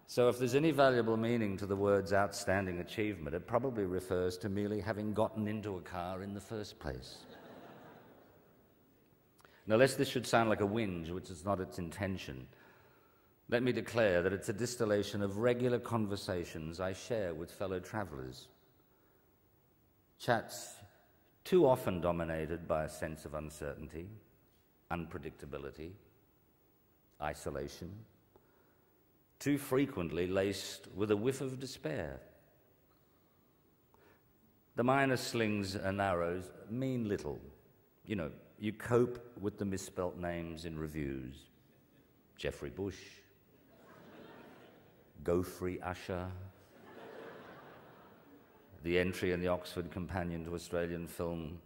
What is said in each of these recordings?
So if there's any valuable meaning to the words outstanding achievement, it probably refers to merely having gotten into a car in the first place. Now, lest this should sound like a whinge, which is not its intention, let me declare that it's a distillation of regular conversations I share with fellow travellers. Chats too often dominated by a sense of uncertainty, unpredictability, isolation, too frequently laced with a whiff of despair. The minor slings and arrows mean little. You know, you cope with the misspelt names in reviews. Geoffrey Bush, Geoffrey Usher, the entry in the Oxford Companion to Australian Film,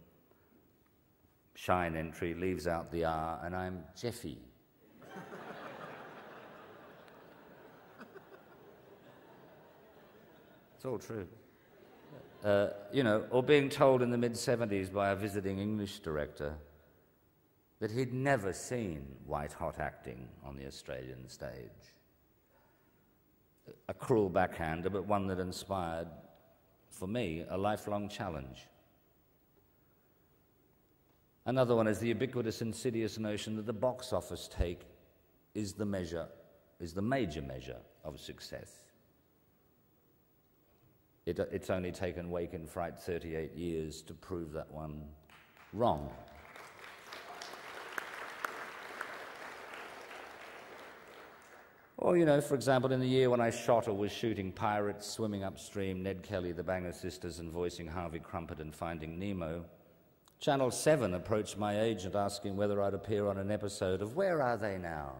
Shine entry, leaves out the R, and I'm Jeffy. It's all true. You know, or being told in the mid-70s by a visiting English director that he'd never seen white-hot acting on the Australian stage. A cruel backhander, but one that inspired, for me, a lifelong challenge. Another one is the ubiquitous, insidious notion that the box office take is the major measure of success. It's only taken Wake in Fright 38 years to prove that one wrong. Or, you know, for example, in the year when I shot or was shooting Pirates, Swimming Upstream, Ned Kelly, The Banger Sisters, and voicing Harvey Crumpet in Finding Nemo, Channel 7 approached my agent asking whether I'd appear on an episode of Where Are They Now?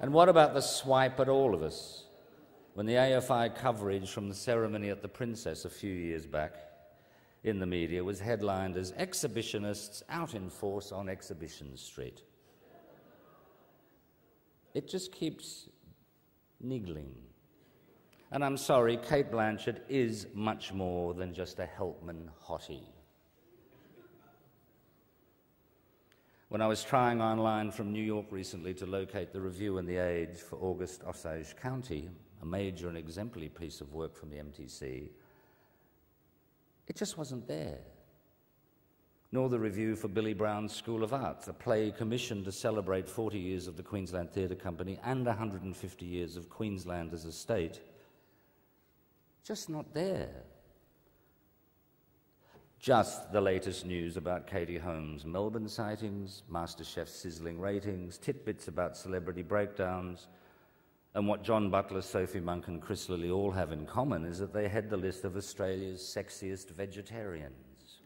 And what about the swipe at all of us when the AFI coverage from the ceremony at the Princess a few years back in the media was headlined as "Exhibitionists out in force on Exhibition Street"? It just keeps niggling. And I'm sorry, Cate Blanchett is much more than just a Helpman hottie. When I was trying online from New York recently to locate the review in The Age for August Osage County, a major and exemplary piece of work from the MTC, it just wasn't there. Nor the review for Billy Brown's School of Arts, a play commissioned to celebrate 40 years of the Queensland Theatre Company and 150 years of Queensland as a state. Just not there. Just the latest news about Katie Holmes' Melbourne sightings, MasterChef's sizzling ratings, tidbits about celebrity breakdowns, and what John Butler, Sophie Monk and Chris Lilly all have in common is that they head the list of Australia's sexiest vegetarians.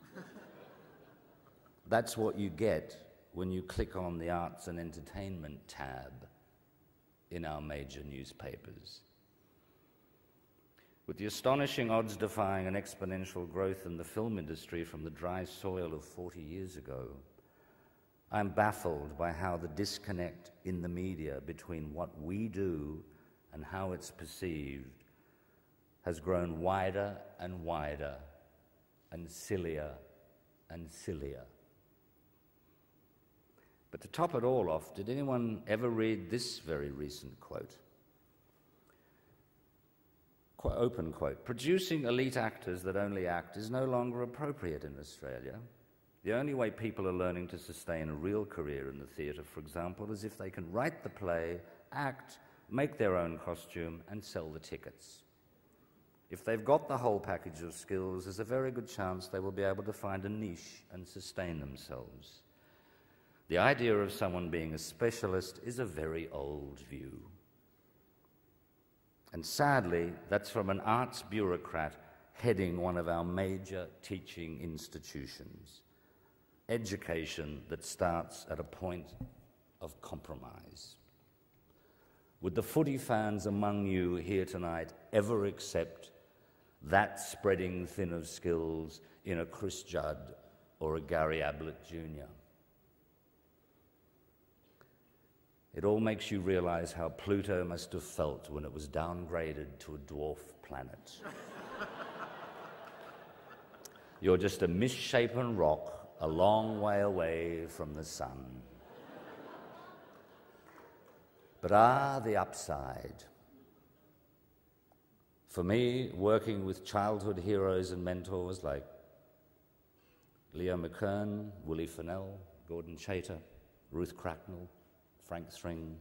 That's what you get when you click on the Arts and Entertainment tab in our major newspapers. With the astonishing odds-defying and exponential growth in the film industry from the dry soil of 40 years ago, I'm baffled by how the disconnect in the media between what we do and how it's perceived has grown wider and wider and sillier and sillier. But to top it all off, did anyone ever read this very recent quote? Open quote, "Producing elite actors that only act is no longer appropriate in Australia. The only way people are learning to sustain a real career in the theatre, for example, is if they can write the play, act, make their own costume, and sell the tickets. If they've got the whole package of skills, there's a very good chance they will be able to find a niche and sustain themselves. The idea of someone being a specialist is a very old view." And sadly, that's from an arts bureaucrat heading one of our major teaching institutions. Education that starts at a point of compromise. Would the footy fans among you here tonight ever accept that spreading thin of skills in a Chris Judd or a Gary Ablett Jr.? It all makes you realize how Pluto must have felt when it was downgraded to a dwarf planet. You're just a misshapen rock a long way away from the sun. But the upside. For me, working with childhood heroes and mentors like Leo McKern, Willie Fennell, Gordon Chater, Ruth Cracknell, Frank Thring,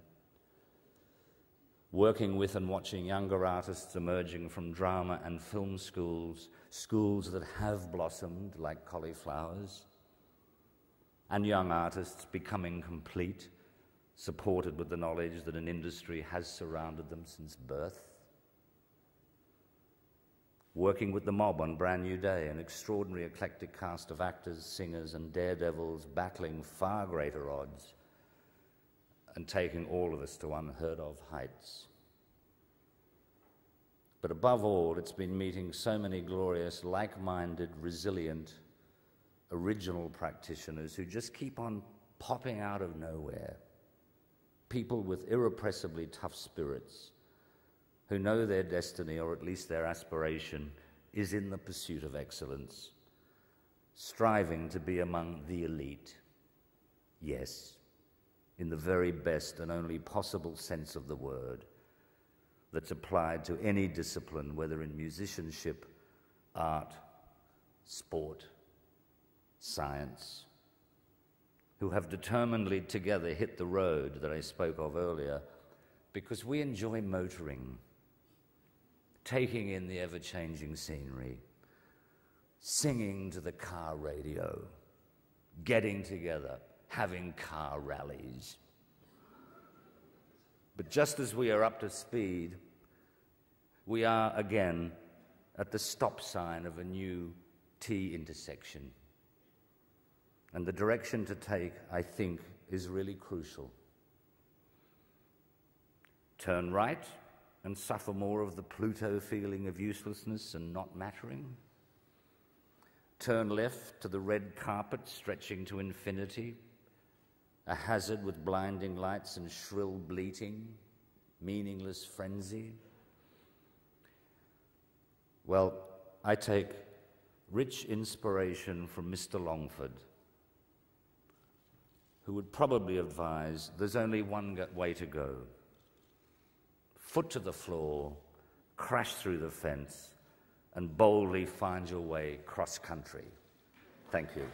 working with and watching younger artists emerging from drama and film schools, schools that have blossomed like cauliflowers, and young artists becoming complete, supported with the knowledge that an industry has surrounded them since birth. Working with the mob on Brand New Day, an extraordinary eclectic cast of actors, singers, and daredevils battling far greater odds and taking all of us to unheard-of heights. But above all, it's been meeting so many glorious, like-minded, resilient, original practitioners who just keep on popping out of nowhere. People with irrepressibly tough spirits, who know their destiny, or at least their aspiration, is in the pursuit of excellence, striving to be among the elite. Yes, in the very best and only possible sense of the word, that's applied to any discipline, whether in musicianship, art, sport, science, who have determinedly together hit the road that I spoke of earlier, because we enjoy motoring, taking in the ever-changing scenery, singing to the car radio, getting together, having car rallies. But just as we are up to speed, we are again at the stop sign of a new T intersection. And the direction to take, I think, is really crucial. Turn right and suffer more of the Pluto feeling of uselessness and not mattering. Turn left to the red carpet stretching to infinity, a hazard with blinding lights and shrill bleating, meaningless frenzy. Well, I take rich inspiration from Mr. Longford, who would probably advise there's only one way to go. Foot to the floor, crash through the fence, and boldly find your way cross-country. Thank you.